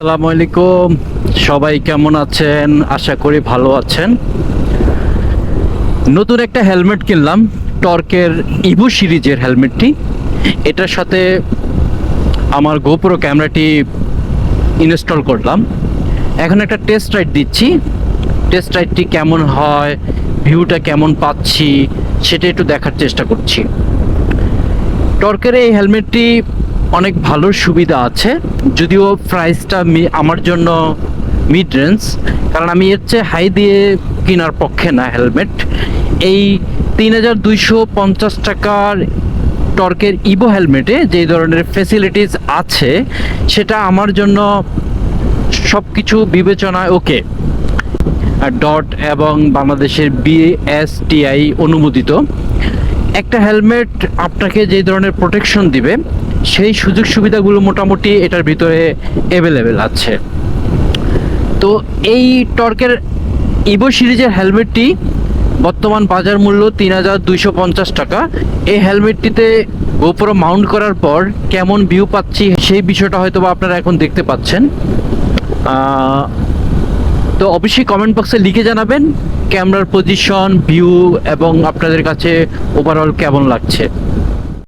আসসালামু আলাইকুম। সবাই কেমন আছেন? আশা করি ভালো আছেন। নতুন একটা হেলমেট কিনলাম, টর্কের ইভো সিরিজের হেলমেটটি। এটার সাথে আমার গোপ্রো ক্যামেরাটি ইনস্টল করলাম। এখন একটা টেস্ট রাইড দিচ্ছি। টেস্ট রাইডটি কেমন হয়, ভিউটা কেমন পাচ্ছি সেটা একটু দেখার চেষ্টা করছি। টর্কের এই হেলমেটটি অনেক ভালো সুবিধা আছে, যদিও প্রাইসটা আমার জন্য মিড রেঞ্জ, কারণ আমি এর চেয়ে হাই দিয়ে কেনার পক্ষে না হেলমেট। এই ৩,২৫০ টাকার টর্কের ইভো হেলমেটে যে ধরনের ফেসিলিটিস আছে সেটা আমার জন্য সব কিছু বিবেচনায় ওকে। আর ডট এবং বাংলাদেশের বিএসটিআই অনুমোদিত একটা হেলমেট আপনাকে যে ধরনের প্রোটেকশন দিবে সেই সুযোগ সুবিধাগুলো মোটামুটি এটার ভিতরে অ্যাভেলেবেল আছে। তো এই টর্কের ইভো সিরিজের হেলমেটটি বর্তমান বাজার মূল্য ৩,২৫০ টাকা। এই হেলমেটটিতে গোপ্রো মাউন্ট করার পর কেমন ভিউ পাচ্ছি সেই বিষয়টা হয়তো বা আপনারা এখন দেখতে পাচ্ছেন। তো অবশ্যই কমেন্ট বক্সে লিখে জানাবেন ক্যামেরার পজিশন, ভিউ এবং আপনাদের কাছে ওভারঅল কেমন লাগছে।